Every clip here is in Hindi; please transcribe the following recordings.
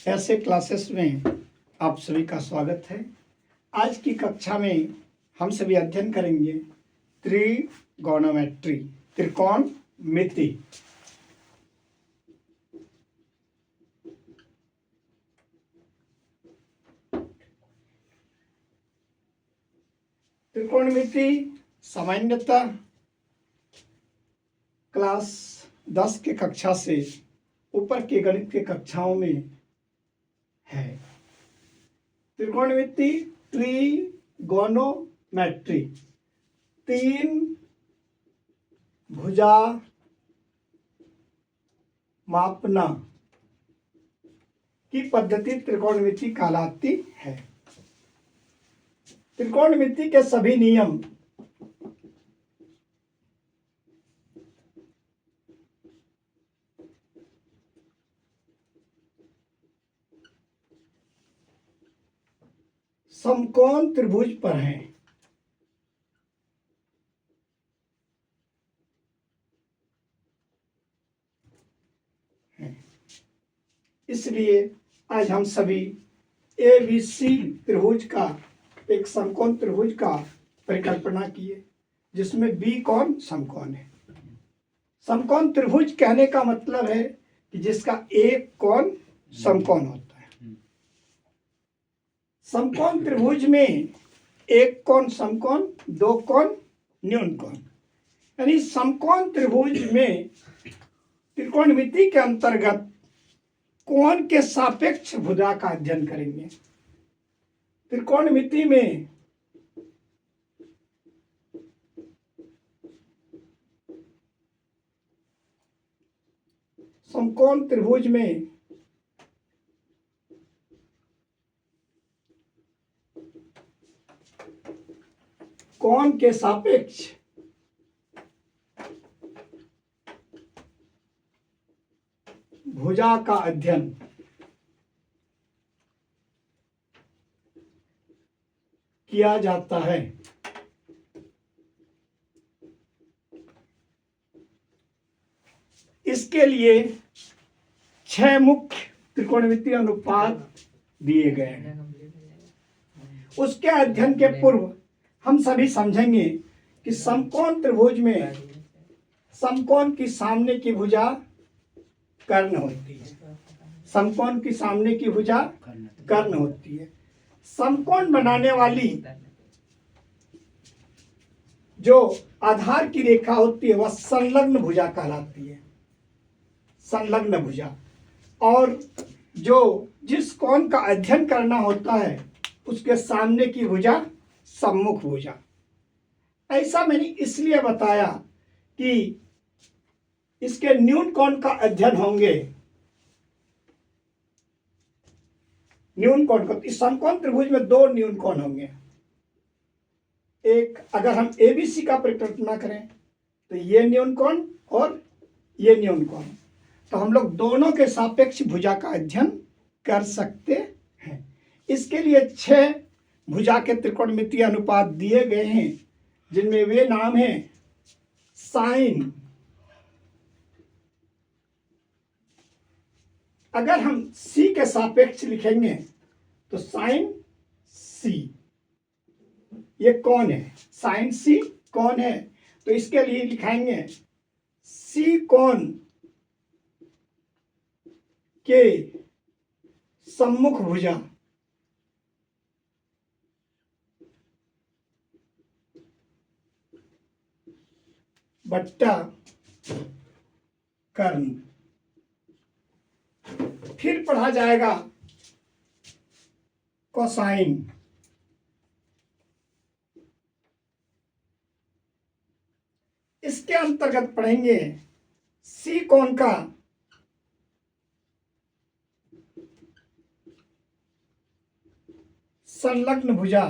ऐसे क्लासेस में आप सभी का स्वागत है। आज की कक्षा में हम सभी अध्ययन करेंगे त्रिगोनोमेट्री, त्रिकोणमिति। त्रिकोणमिति सामान्यतः क्लास 10 के कक्षा से ऊपर के गणित के कक्षाओं में है। त्रिकोणमिति ट्रिगोनोमेट्री, तीन भुजा मापना की पद्धति त्रिकोणमिति कहलाती है। त्रिकोणमिति के सभी नियम समकोण त्रिभुज पर हैं। इसलिए आज हम सभी ABC त्रिभुज का, एक समकोण त्रिभुज का परिकल्पना किए, जिसमें B कोण समकोण है। समकोण त्रिभुज कहने का मतलब है कि जिसका एक कोण समकोण होता है। समकोण त्रिभुज में एक कोण समकोण, दो कोण न्यून कोण, यानी समकोण त्रिभुज में त्रिकोणमिति के अंतर्गत कोण के सापेक्ष भुजा का अध्ययन करेंगे। त्रिकोणमिति में समकोण त्रिभुज में कोण के सापेक्ष भुजा का अध्ययन किया जाता है। इसके लिए 6 मुख्य त्रिकोणमिति अनुपात दिए गए हैं। उसके अध्ययन के पूर्व हम सभी समझेंगे कि समकोण त्रिभुज में समकोण की सामने की भुजा कर्ण होती है। समकोण की सामने की भुजा कर्ण होती है। समकोण बनाने वाली जो आधार की रेखा होती है वह संलग्न भुजा कहलाती है, संलग्न भुजा। और जो जिस कोण का अध्ययन करना होता है उसके सामने की भुजा सम्मुख भुजा। ऐसा मैंने इसलिए बताया कि इसके न्यून कोण का अध्ययन होंगे। न्यून कोण का, इस समकोण त्रिभुज में 2 न्यून कोण होंगे। एक, अगर हम ABC का परिकल्पना करें तो ये न्यून कोण और ये न्यून कोण, तो हम लोग दोनों के सापेक्ष भुजा का अध्ययन कर सकते हैं। इसके लिए 6 भुजा के त्रिकोणमितीय अनुपात दिए गए हैं, जिनमें वे नाम हैं साइन। अगर हम C के सापेक्ष लिखेंगे तो साइन C, ये कौन है? साइन C कौन है? तो इसके लिए लिखाएंगे C कोण के सम्मुख भुजा बट्टा कर्ण। फिर पढ़ा जाएगा कोसाइन। इसके अंतर्गत पढ़ेंगे C कोण का संलग्न भुजा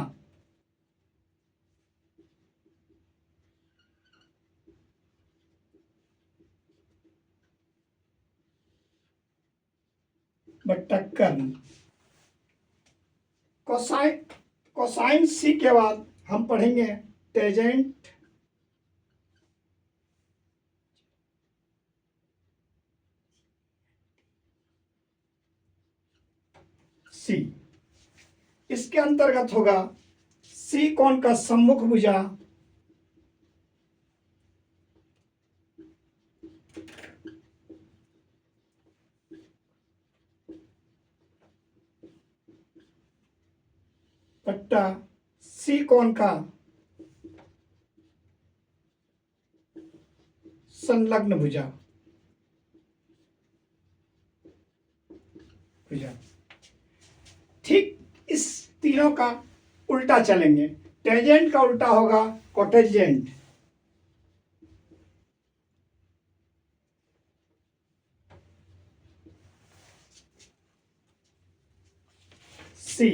बट्टा कर्ण। कोसाइन C के बाद हम पढ़ेंगे टेंजेंट सी। इसके अंतर्गत होगा सी कोण का सम्मुख भुजा बट्टा सी कोण का संलग्न भुजा भुजा। ठीक इस तीनों का उल्टा चलेंगे। टेंजेंट का उल्टा होगा कोटेंजेंट। सी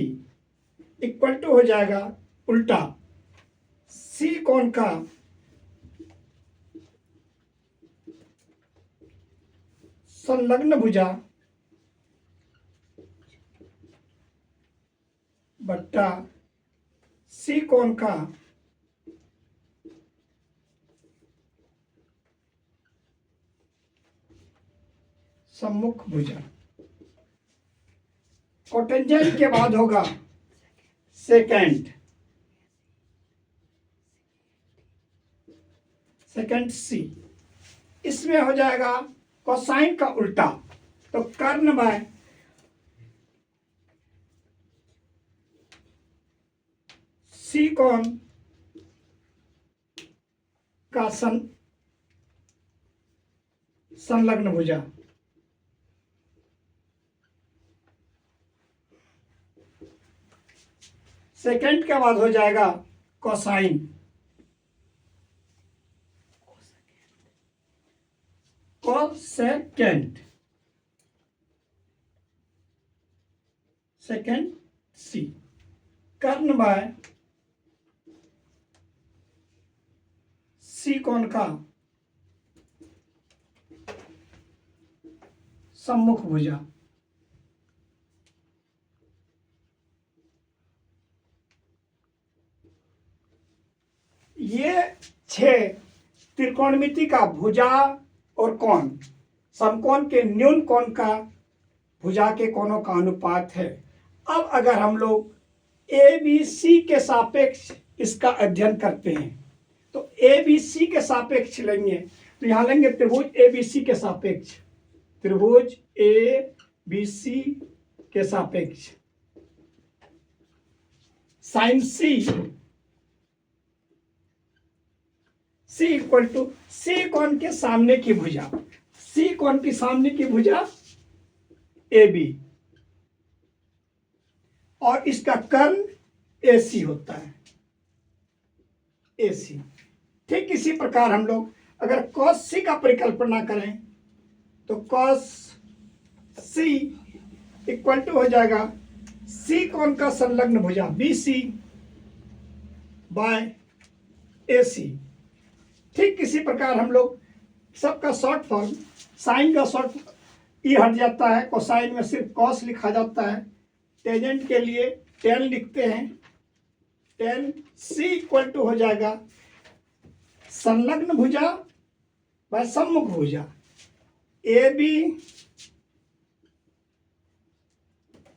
इक्वल टू हो जाएगा उल्टा सी कोण का संलग्न भुजा बट्टा सी कोण का सम्मुख भुजा। कोटेंजेंट के बाद होगा सेकेंड सी। इसमें हो जाएगा कोसाइन का उल्टा, तो कर्ण बाय सी कोण का संलग्न भुजा। सेकेंड के बाद हो जाएगा कोसाइन सेकेंड सी। कर्ण बाय सी कोण का सम्मुख भुजा। ये 6 त्रिकोणमिति का भुजा और कोण समकोण के न्यून कोण का भुजा के कोणों का अनुपात है। अब अगर हम लोग ए बी सी के सापेक्ष इसका अध्ययन करते हैं तो ए बी सी के सापेक्ष लेंगे, तो यहां लेंगे त्रिभुज ए बी सी के सापेक्ष, त्रिभुज ए बी सी के सापेक्ष साइन सी इक्वल टू सी कोण के सामने की भुजा, सी कोण की सामने की भुजा ए बी और इसका कर्ण ए सी होता है, ए सी। ठीक इसी प्रकार हम लोग अगर कॉस सी का परिकल्पना करें तो कॉस सी इक्वल टू हो जाएगा सी कोण का संलग्न भुजा बी सी बाय ए सी। ठीक इसी प्रकार हम लोग सबका शॉर्ट फॉर्म साइन का शॉर्ट ई हट जाता है, कोसाइन में सिर्फ कॉस लिखा जाता है। टेंजेंट के लिए टेन लिखते हैं, टेन सी इक्वल टू हो जाएगा संलग्न भुजा बाय सम्मुख भुजा ए बी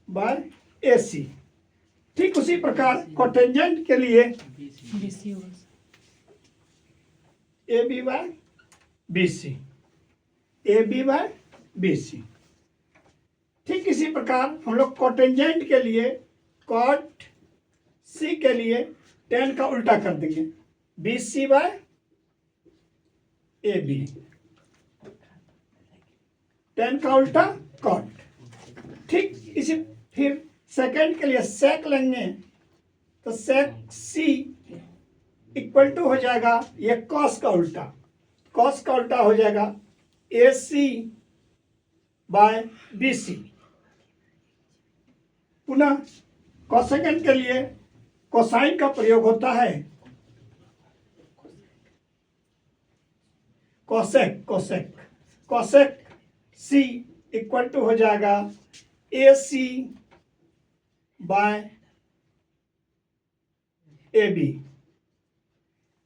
बाय ए सी। ठीक उसी प्रकार कोटेंजेंट के लिए A B by B C, A B by B C. ठीक इसी प्रकार हम लोग कोटेंजेंट के लिए कॉट सी के लिए टेन का उल्टा कर देंगे B C by A B, tan का उल्टा कॉट। ठीक इसी फिर सेकेंड के लिए सेक लेंगे तो सेक सी इक्वल टू हो जाएगा ये कॉस का उल्टा, कॉस का उल्टा हो जाएगा ए सी बाय बी सी। पुनः कोसेकेंड के लिए कोसाइन का प्रयोग होता है cosec cosec cosec C equal to हो जाएगा ए सी बाय ए बी।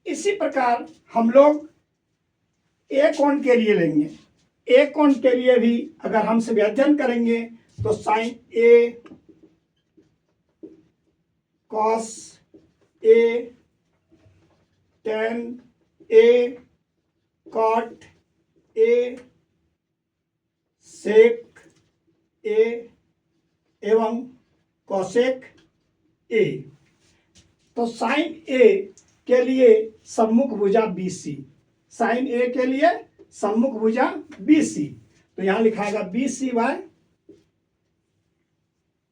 इसी प्रकार हम लोग ए कोण के लिए लेंगे, ए कोण के लिए भी अगर हम सब अध्ययन करेंगे तो sine A cos A, tan A, cot A, sec A एवं कॉसेक ए। तो साइन ए के लिए सम्मुख भुजा BC, साइन ए के लिए सम्मुख भुजा BC, तो यहां लिखाएगा BC बाय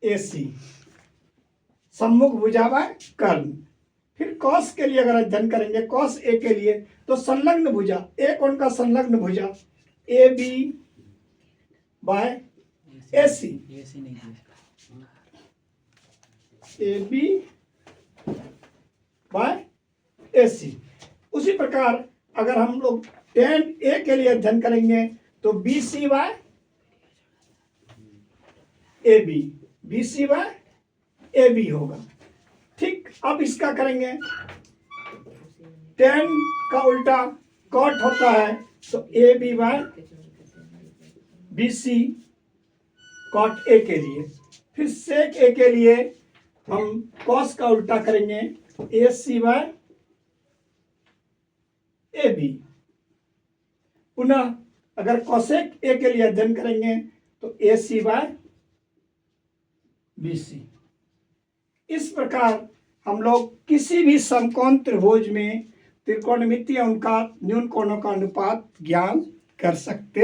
AC, सम्मुख भुजा बाय कर्ण। फिर कॉस के लिए अगर अध्ययन करेंगे, कॉस ए के लिए तो संलग्न भुजा, एक उनका संलग्न भुजा AB by AC, AB by AC। उसी प्रकार अगर हम लोग tan A के लिए अध्ययन करेंगे तो BC by AB, BC by AB होगा। ठीक, अब इसका करेंगे, tan का उल्टा cot होता है, तो AB by BC cot A के लिए। फिर sec A के लिए हम cos का उल्टा करेंगे, AC बाय AB। पुनः अगर cosec A के लिए अध्ययन करेंगे तो AC बाय BC। इस प्रकार हम लोग किसी भी समकोण त्रिभुज में त्रिकोणमितीय उनका न्यून कोणों का अनुपात ज्ञान कर सकते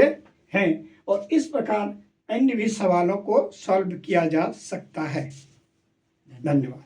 हैं, और इस प्रकार अन्य भी सवालों को सॉल्व किया जा सकता है। धन्यवाद।